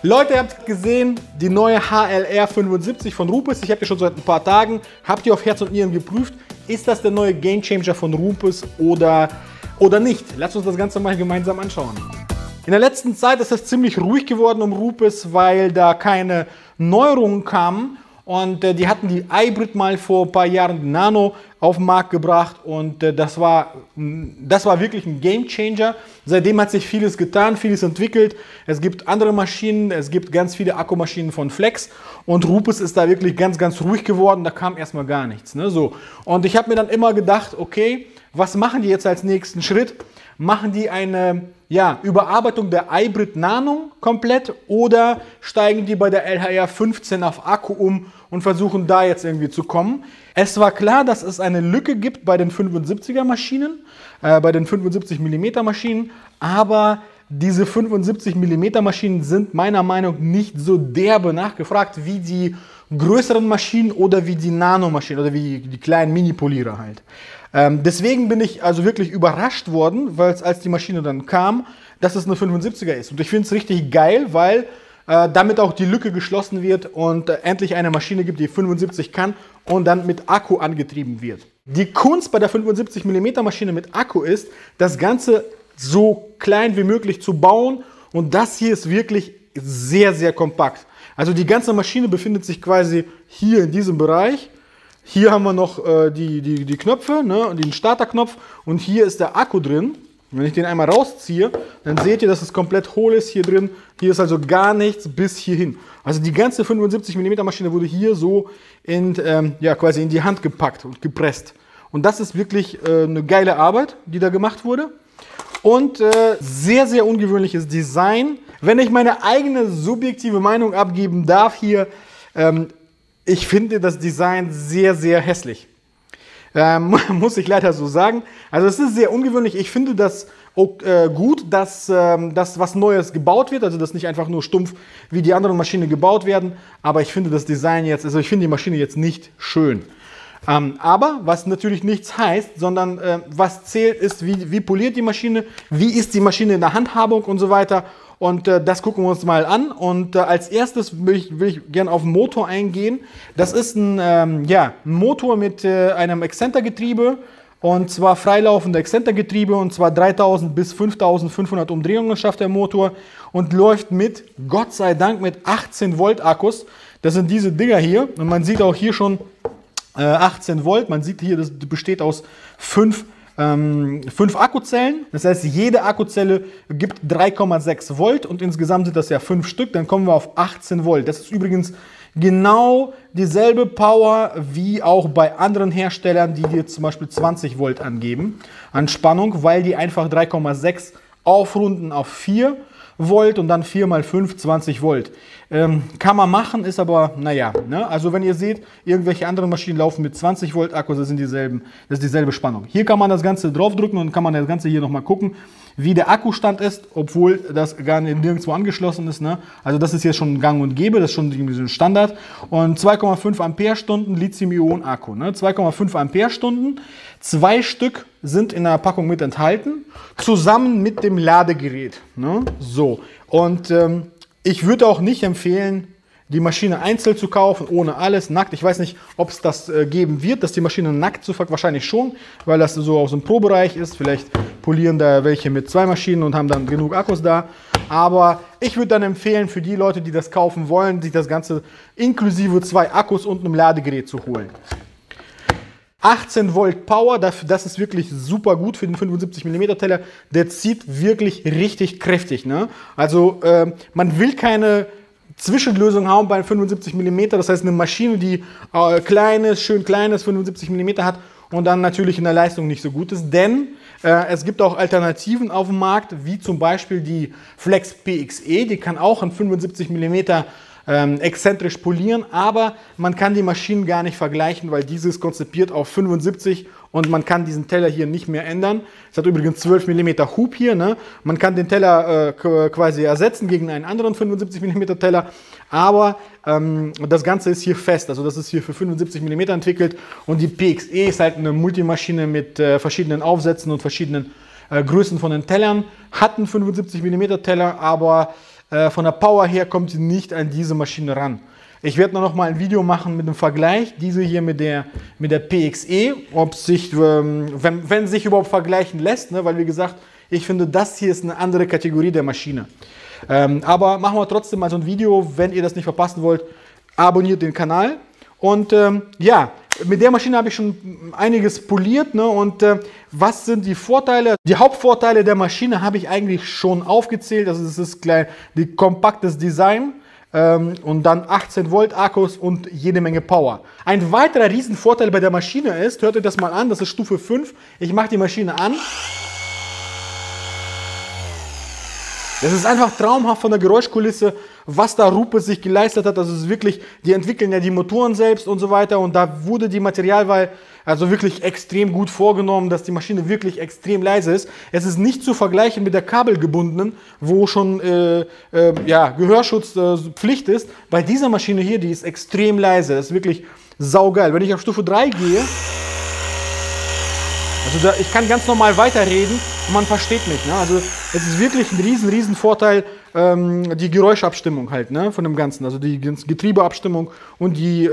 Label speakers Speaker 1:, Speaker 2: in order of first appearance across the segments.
Speaker 1: Leute, ihr habt gesehen, die neue HLR 75 von Rupes. Ich habe die schon seit ein paar Tagen. Habt ihr auf Herz und Nieren geprüft? Ist das der neue Gamechanger von Rupes oder nicht? Lasst uns das Ganze mal gemeinsam anschauen. In der letzten Zeit ist es ziemlich ruhig geworden um Rupes, weil da keine Neuerungen kamen. Und die hatten die iBrit mal vor ein paar Jahren, die Nano, auf den Markt gebracht. Und das war wirklich ein Gamechanger. Seitdem hat sich vieles getan, vieles entwickelt. Es gibt andere Maschinen, es gibt ganz viele Akkumaschinen von Flex. Und Rupes ist da wirklich ganz, ganz ruhig geworden. Da kam erstmal gar nichts. Ne? So. Und ich habe mir dann immer gedacht, okay, was machen die jetzt als nächsten Schritt? Machen die eine Überarbeitung der iBrit Nano komplett oder steigen die bei der LHR 15 auf Akku um und versuchen da jetzt irgendwie zu kommen? Es war klar, dass es eine Lücke gibt bei den 75er Maschinen, bei den 75 mm Maschinen, aber diese 75 mm Maschinen sind meiner Meinung nach nicht so derbe nachgefragt wie die größeren Maschinen oder wie die Nano-Maschinen oder wie die kleinen Mini-Polierer halt. Deswegen bin ich also wirklich überrascht worden, weil als die Maschine dann kam, dass es eine 75er ist. Und ich finde es richtig geil, weil damit auch die Lücke geschlossen wird und endlich eine Maschine gibt, die 75 kann und dann mit Akku angetrieben wird. Die Kunst bei der 75 mm Maschine mit Akku ist, das Ganze so klein wie möglich zu bauen, und das hier ist wirklich sehr, sehr kompakt. Also die ganze Maschine befindet sich quasi hier in diesem Bereich. Hier haben wir noch die Knöpfe, ne, und den Starterknopf, und hier ist der Akku drin. Wenn ich den einmal rausziehe, dann seht ihr, dass es komplett hohl ist hier drin. Hier ist also gar nichts bis hierhin. Also die ganze 75 mm Maschine wurde hier so quasi in die Hand gepackt und gepresst. Und das ist wirklich eine geile Arbeit, die da gemacht wurde. Und sehr, sehr ungewöhnliches Design. Wenn ich meine eigene subjektive Meinung abgeben darf hier, ich finde das Design sehr, sehr hässlich. Muss ich leider so sagen. Also es ist sehr ungewöhnlich. Ich finde das gut, dass was Neues gebaut wird. Also dass nicht einfach nur stumpf wie die anderen Maschinen gebaut werden. Aber ich finde das Design jetzt, also ich finde die Maschine jetzt nicht schön. Aber was natürlich nichts heißt, sondern was zählt ist, wie poliert die Maschine, wie ist die Maschine in der Handhabung und so weiter. Und das gucken wir uns mal an. Und als erstes will ich gerne auf den Motor eingehen. Das ist ein Motor mit einem Exzentergetriebe, und zwar freilaufende Exzentergetriebe, und zwar 3000 bis 5500 Umdrehungen schafft der Motor und läuft mit, Gott sei Dank, mit 18 Volt Akkus. Das sind diese Dinger hier, und man sieht auch hier schon 18 Volt. Man sieht hier, das besteht aus 5 Akkuzellen. Das heißt, jede Akkuzelle gibt 3,6 Volt und insgesamt sind das ja 5 Stück. Dann kommen wir auf 18 Volt. Das ist übrigens genau dieselbe Power wie auch bei anderen Herstellern, die dir zum Beispiel 20 Volt angeben an Spannung, weil die einfach 3,6 aufrunden auf 4 Volt und dann 4 mal 5, 20 Volt. Kann man machen, ist aber, naja, ne? Also wenn ihr seht, irgendwelche anderen Maschinen laufen mit 20 Volt Akkus, das ist dieselbe Spannung. Hier kann man das Ganze draufdrücken und kann man das Ganze hier nochmal gucken, wie der Akkustand ist, obwohl das gar nirgendwo angeschlossen ist. Ne? Also das ist jetzt schon gang und gäbe, das ist schon irgendwie so ein Standard. Und 2,5 Ampere-Stunden Lithium-Ionen-Akku. Ne? 2,5 Ampere-Stunden, 2 Stück sind in der Packung mit enthalten, zusammen mit dem Ladegerät. Ne? So, und ich würde auch nicht empfehlen, die Maschine einzeln zu kaufen, ohne alles, nackt. Ich weiß nicht, ob es das geben wird, dass die Maschine nackt zu verkaufen. Wahrscheinlich schon, weil das so aus dem Pro-Bereich ist. Vielleicht polieren da welche mit 2 Maschinen und haben dann genug Akkus da. Aber ich würde dann empfehlen, für die Leute, die das kaufen wollen, sich das Ganze inklusive 2 Akkus und einem Ladegerät zu holen. 18 Volt Power, das ist wirklich super gut für den 75 mm Teller. Der zieht wirklich richtig kräftig. Ne? Also man will keine Zwischenlösung haben bei 75 mm, das heißt eine Maschine, die schön kleines 75 mm hat und dann natürlich in der Leistung nicht so gut ist, denn es gibt auch Alternativen auf dem Markt, wie zum Beispiel die Flex PXE, die kann auch an 75 mm exzentrisch polieren, aber man kann die Maschinen gar nicht vergleichen, weil diese ist konzipiert auf 75 und man kann diesen Teller hier nicht mehr ändern. Es hat übrigens 12 mm Hub hier. Ne? Man kann den Teller quasi ersetzen gegen einen anderen 75 mm Teller, aber das Ganze ist hier fest. Also das ist hier für 75 mm entwickelt und die PXE ist halt eine Multimaschine mit verschiedenen Aufsätzen und verschiedenen Größen von den Tellern. Hat einen 75 mm Teller, aber von der Power her kommt sie nicht an diese Maschine ran. Ich werde noch mal ein Video machen mit einem Vergleich, diese hier mit der PXE, ob sich, wenn sich überhaupt vergleichen lässt, ne? Weil wie gesagt, ich finde, das hier ist eine andere Kategorie der Maschine. Aber machen wir trotzdem mal so ein Video, wenn ihr das nicht verpassen wollt, abonniert den Kanal. Und ja, mit der Maschine habe ich schon einiges poliert, ne? Und was sind die Vorteile? Die Hauptvorteile der Maschine habe ich eigentlich schon aufgezählt. Also es ist die kompaktes Design. Und dann 18 Volt Akkus und jede Menge Power. Ein weiterer Riesenvorteil bei der Maschine ist, hört euch das mal an, das ist Stufe 5. Ich mache die Maschine an. Das ist einfach traumhaft von der Geräuschkulisse, was da Rupes sich geleistet hat. Also es ist wirklich, die entwickeln ja die Motoren selbst und so weiter. Und da wurde die Materialwahl also wirklich extrem gut vorgenommen, dass die Maschine wirklich extrem leise ist. Es ist nicht zu vergleichen mit der kabelgebundenen, wo schon ja, Gehörschutz Pflicht ist. Bei dieser Maschine hier, die ist extrem leise. Das ist wirklich saugeil. Wenn ich auf Stufe 3 gehe, also ich kann ganz normal weiterreden und man versteht mich. Ne? Also es ist wirklich ein riesen Vorteil, die Geräuschabstimmung halt, ne, von dem Ganzen. Also die Getriebeabstimmung und die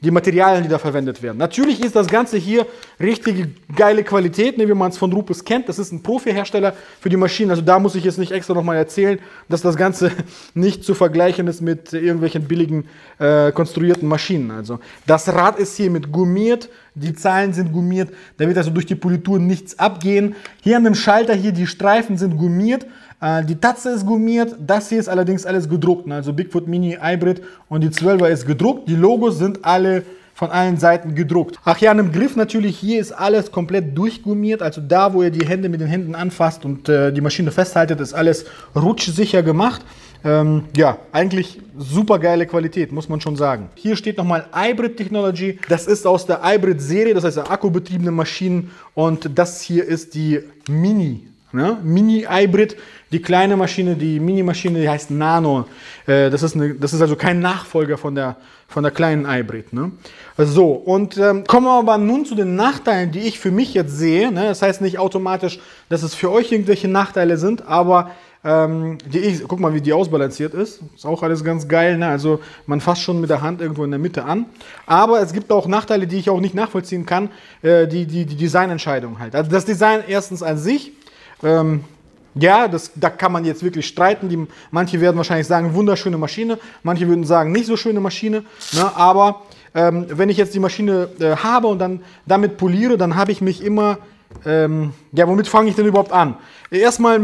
Speaker 1: Materialien, die da verwendet werden. Natürlich ist das Ganze hier richtig geile Qualität, ne, wie man es von Rupes kennt. Das ist ein Profi-Hersteller für die Maschinen. Also da muss ich jetzt nicht extra nochmal erzählen, dass das Ganze nicht zu vergleichen ist mit irgendwelchen billigen konstruierten Maschinen. Also das Rad ist hier mit gummiert. Die Zahlen sind gummiert, da wird also durch die Politur nichts abgehen. Hier an dem Schalter hier, die Streifen sind gummiert, die Tatze ist gummiert, das hier ist allerdings alles gedruckt. Also Bigfoot Mini Hybrid und die 12er ist gedruckt, die Logos sind alle von allen Seiten gedruckt. Ach ja, an dem Griff natürlich, hier ist alles komplett durchgummiert, also da, wo ihr die Hände mit den Händen anfasst und die Maschine festhaltet, ist alles rutschsicher gemacht. Ja, eigentlich super geile Qualität, muss man schon sagen. Hier steht nochmal Hybrid Technology. Das ist aus der Hybrid Serie, das heißt akkubetriebene Maschinen. Und das hier ist die Mini, ne? Mini Hybrid. Die kleine Maschine, die Mini-Maschine, die heißt Nano. Das ist also kein Nachfolger von der kleinen Hybrid. Ne? So, und kommen wir aber nun zu den Nachteilen, die ich für mich jetzt sehe. Ne? Das heißt nicht automatisch, dass es für euch irgendwelche Nachteile sind, aber guck mal, wie die ausbalanciert ist. Ist auch alles ganz geil. Ne? Also man fasst schon mit der Hand irgendwo in der Mitte an. Aber es gibt auch Nachteile, die ich auch nicht nachvollziehen kann. Die Designentscheidung halt. Also das Design erstens an sich. Ja, da kann man jetzt wirklich streiten. Manche werden wahrscheinlich sagen, wunderschöne Maschine. Manche würden sagen, nicht so schöne Maschine. Ne? Aber wenn ich jetzt die Maschine habe und dann damit poliere, dann habe ich mich immer... ja, womit fange ich denn überhaupt an? Erstmal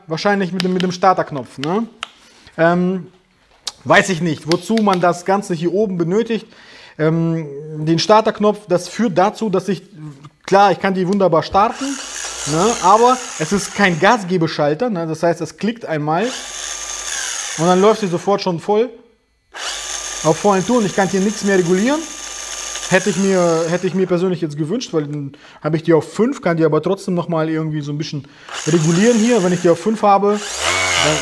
Speaker 1: wahrscheinlich mit dem Starterknopf. Ne? Weiß ich nicht, wozu man das Ganze hier oben benötigt. Den Starterknopf, das führt dazu, dass ich kann die wunderbar starten, ne? Aber es ist kein Gasgebeschalter. Ne? Das heißt, es klickt einmal und dann läuft sie sofort schon voll auf vollen Touren. Ich kann hier nichts mehr regulieren. Hätte ich mir persönlich jetzt gewünscht, weil dann habe ich die auf 5, kann die aber trotzdem nochmal irgendwie so ein bisschen regulieren hier. Wenn ich die auf 5 habe,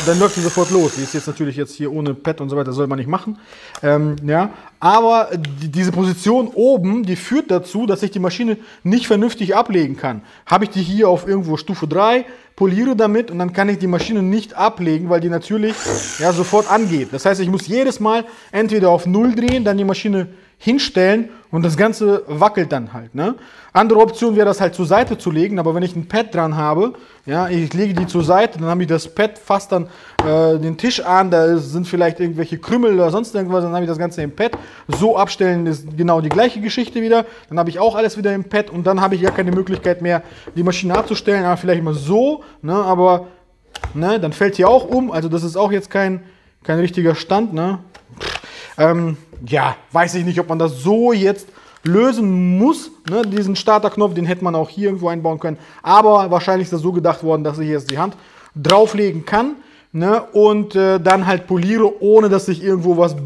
Speaker 1: dann läuft die sofort los. Die ist jetzt natürlich jetzt hier ohne Pad und so weiter, soll man nicht machen. Ja. Aber diese Position oben, die führt dazu, dass ich die Maschine nicht vernünftig ablegen kann. Habe ich die hier auf irgendwo Stufe 3, poliere damit und dann kann ich die Maschine nicht ablegen, weil die natürlich ja, sofort angeht. Das heißt, ich muss jedes Mal entweder auf 0 drehen, dann die Maschine hinstellen und das Ganze wackelt dann halt. Ne? Andere Option wäre das halt zur Seite zu legen, aber wenn ich ein Pad dran habe, ja, ich lege die zur Seite, dann habe ich das Pad fast dann den Tisch an, da sind vielleicht irgendwelche Krümel oder sonst irgendwas, dann habe ich das Ganze im Pad. So abstellen ist genau die gleiche Geschichte wieder, dann habe ich auch alles wieder im Pad und dann habe ich ja keine Möglichkeit mehr, die Maschine abzustellen, aber vielleicht mal so, ne, aber ne, dann fällt hier auch um, also das ist auch jetzt kein richtiger Stand, ne. Ja, weiß ich nicht, ob man das so jetzt lösen muss. Ne? Diesen Starterknopf, den hätte man auch hier irgendwo einbauen können. Aber wahrscheinlich ist das so gedacht worden, dass ich jetzt die Hand drauflegen kann, ne? Und dann halt poliere, ohne dass ich irgendwo was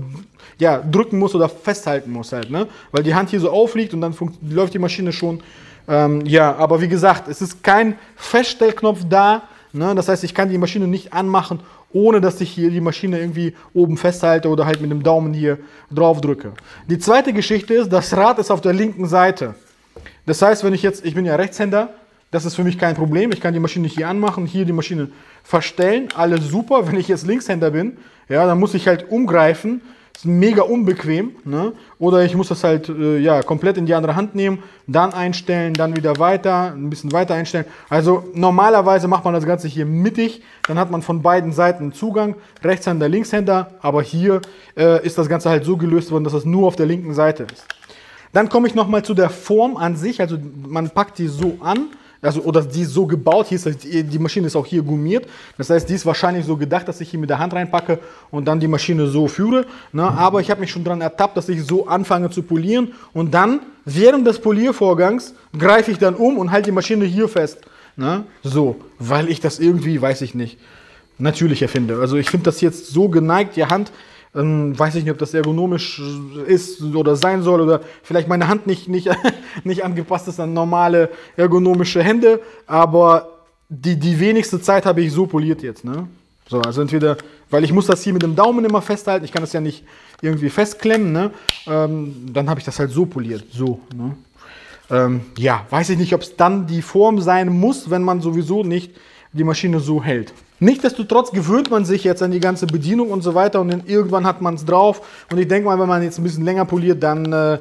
Speaker 1: ja, drücken muss oder festhalten muss halt. Ne? Weil die Hand hier so aufliegt und dann läuft die Maschine schon. Ja, aber wie gesagt, es ist kein Feststellknopf da. Ne? Das heißt, ich kann die Maschine nicht anmachen, ohne dass ich hier die Maschine irgendwie oben festhalte oder halt mit dem Daumen hier drauf drücke. Die zweite Geschichte ist, das Rad ist auf der linken Seite. Das heißt, wenn ich bin ja Rechtshänder, das ist für mich kein Problem. Ich kann die Maschine hier anmachen, hier die Maschine verstellen, alles super. Wenn ich jetzt Linkshänder bin, ja, dann muss ich halt umgreifen. Ist mega unbequem, ne? Oder ich muss das halt ja, komplett in die andere Hand nehmen, dann einstellen, dann wieder weiter, ein bisschen weiter einstellen. Also normalerweise macht man das Ganze hier mittig, dann hat man von beiden Seiten Zugang, Rechtshänder, Linkshänder, aber hier ist das Ganze halt so gelöst worden, dass das nur auf der linken Seite ist. Dann komme ich nochmal zu der Form an sich, also man packt die so an. Also, oder die ist so gebaut, hier ist die Maschine ist auch hier gummiert. Das heißt, die ist wahrscheinlich so gedacht, dass ich hier mit der Hand reinpacke und dann die Maschine so führe. Ne? Aber ich habe mich schon daran ertappt, dass ich so anfange zu polieren. Und dann, während des Poliervorgangs, greife ich dann um und halte die Maschine hier fest. Ne? So, weil ich das irgendwie, weiß ich nicht, natürlicher finde. Also ich finde das jetzt so geneigt, die Hand, weiß ich nicht, ob das ergonomisch ist oder sein soll oder vielleicht meine Hand nicht angepasst ist an normale ergonomische Hände, aber die wenigste Zeit habe ich so poliert jetzt. Ne? So, also entweder, weil ich muss das hier mit dem Daumen immer festhalten, ich kann das ja nicht irgendwie festklemmen, ne? Dann habe ich das halt so poliert, so. Ne? Ja, weiß ich nicht, ob es dann die Form sein muss, wenn man sowieso nicht die Maschine so hält. Nichtsdestotrotz gewöhnt man sich jetzt an die ganze Bedienung und so weiter und dann irgendwann hat man es drauf. Und ich denke mal, wenn man jetzt ein bisschen länger poliert, dann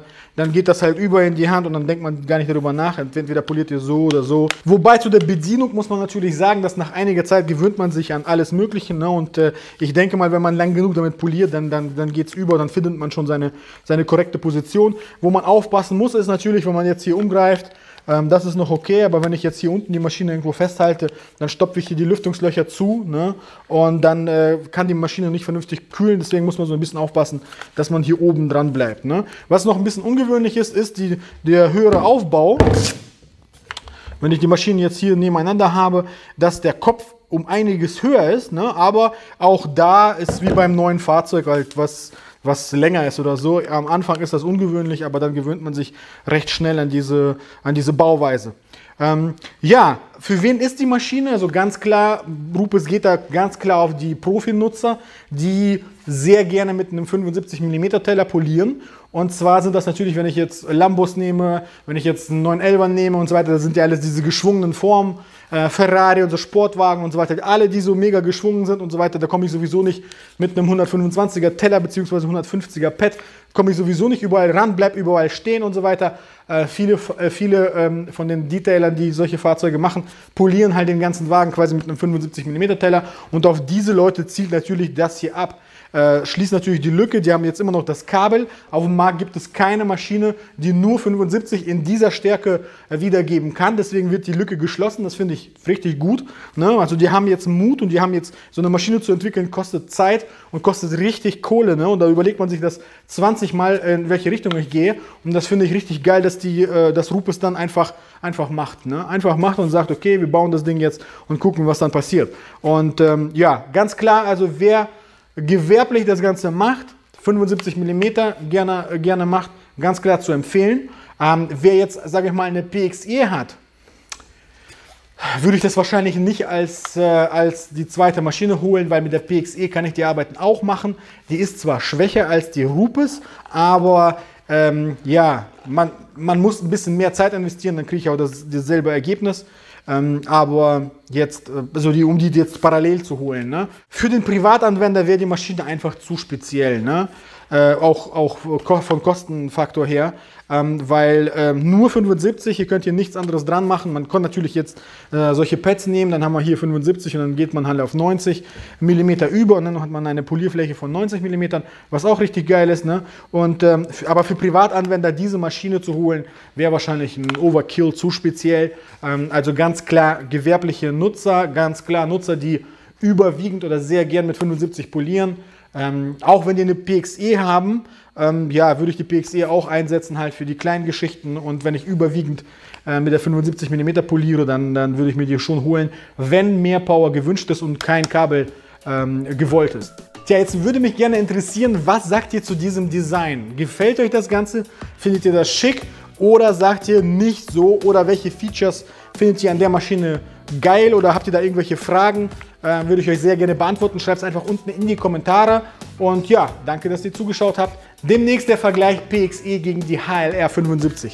Speaker 1: geht das halt über in die Hand und dann denkt man gar nicht darüber nach. Entweder poliert ihr so oder so. Wobei zu der Bedienung muss man natürlich sagen, dass nach einiger Zeit gewöhnt man sich an alles Mögliche. Ne? Und ich denke mal, wenn man lang genug damit poliert, dann geht es über, dann findet man schon seine korrekte Position. Wo man aufpassen muss, ist natürlich, wenn man jetzt hier umgreift, das ist noch okay, aber wenn ich jetzt hier unten die Maschine irgendwo festhalte, dann stopfe ich hier die Lüftungslöcher zu, ne? Und dann kann die Maschine nicht vernünftig kühlen, deswegen muss man so ein bisschen aufpassen, dass man hier oben dran bleibt. Ne? Was noch ein bisschen ungewöhnlich ist der höhere Aufbau. Wenn ich die Maschinen jetzt hier nebeneinander habe, dass der Kopf um einiges höher ist, ne? Aber auch da ist wie beim neuen Fahrzeug halt was länger ist oder so. Am Anfang ist das ungewöhnlich, aber dann gewöhnt man sich recht schnell an diese Bauweise. Ja, für wen ist die Maschine? Also ganz klar, Rupes geht da ganz klar auf die Profinutzer, die sehr gerne mit einem 75 mm Teller polieren. Und zwar sind das natürlich, wenn ich jetzt Lambos nehme, wenn ich jetzt einen 911er nehme und so weiter, das sind ja alles diese geschwungenen Formen, Ferrari und so Sportwagen und so weiter, alle die so mega geschwungen sind und so weiter, da komme ich sowieso nicht mit einem 125er Teller bzw. 150er Pad, komme ich sowieso nicht überall ran, bleib überall stehen und so weiter. Viele von den Detailern, die solche Fahrzeuge machen, polieren halt den ganzen Wagen quasi mit einem 75 mm Teller und auf diese Leute zielt natürlich das hier ab. Schließt natürlich die Lücke, die haben jetzt immer noch das Kabel. Auf dem Markt gibt es keine Maschine, die nur 75 in dieser Stärke wiedergeben kann. Deswegen wird die Lücke geschlossen. Das finde ich richtig gut. Ne? Also die haben jetzt Mut und die haben jetzt so eine Maschine zu entwickeln, kostet Zeit und kostet richtig Kohle. Ne? Und da überlegt man sich das 20 Mal, in welche Richtung ich gehe. Und das finde ich richtig geil, dass das Rupes dann einfach macht. Ne? Einfach macht und sagt, okay, wir bauen das Ding jetzt und gucken, was dann passiert. Und ja, ganz klar, also wer gewerblich das Ganze macht, 75 mm gerne macht, ganz klar zu empfehlen. Wer jetzt, sage ich mal, eine PXE hat, würde ich das wahrscheinlich nicht als die zweite Maschine holen, weil mit der PXE kann ich die Arbeiten auch machen. Die ist zwar schwächer als die Rupes, aber ja, man muss ein bisschen mehr Zeit investieren, dann kriege ich auch dasselbe Ergebnis. Aber jetzt, also um die jetzt parallel zu holen. Ne? Für den Privatanwender wäre die Maschine einfach zu speziell. Ne? Auch vom Kostenfaktor her, weil nur 75, ihr könnt hier nichts anderes dran machen. Man kann natürlich jetzt solche Pads nehmen, dann haben wir hier 75 und dann geht man halt auf 90 mm über und dann hat man eine Polierfläche von 90 mm, was auch richtig geil ist. Ne? Und, aber für Privatanwender diese Maschine zu holen, wäre wahrscheinlich ein Overkill, zu speziell. Also ganz klar gewerbliche Nutzer, ganz klar Nutzer, die überwiegend oder sehr gern mit 75 polieren. Auch wenn die eine PXE haben, ja, würde ich die PXE auch einsetzen halt für die kleinen Geschichten und wenn ich überwiegend mit der 75 mm poliere, dann würde ich mir die schon holen, wenn mehr Power gewünscht ist und kein Kabel gewollt ist. Tja, jetzt würde mich gerne interessieren, was sagt ihr zu diesem Design? Gefällt euch das Ganze? Findet ihr das schick oder sagt ihr nicht so? Oder welche Features findet ihr an der Maschine geil oder habt ihr da irgendwelche Fragen? Würde ich euch sehr gerne beantworten. Schreibt es einfach unten in die Kommentare. Und ja, danke, dass ihr zugeschaut habt. Demnächst der Vergleich PXE gegen die HLR 75.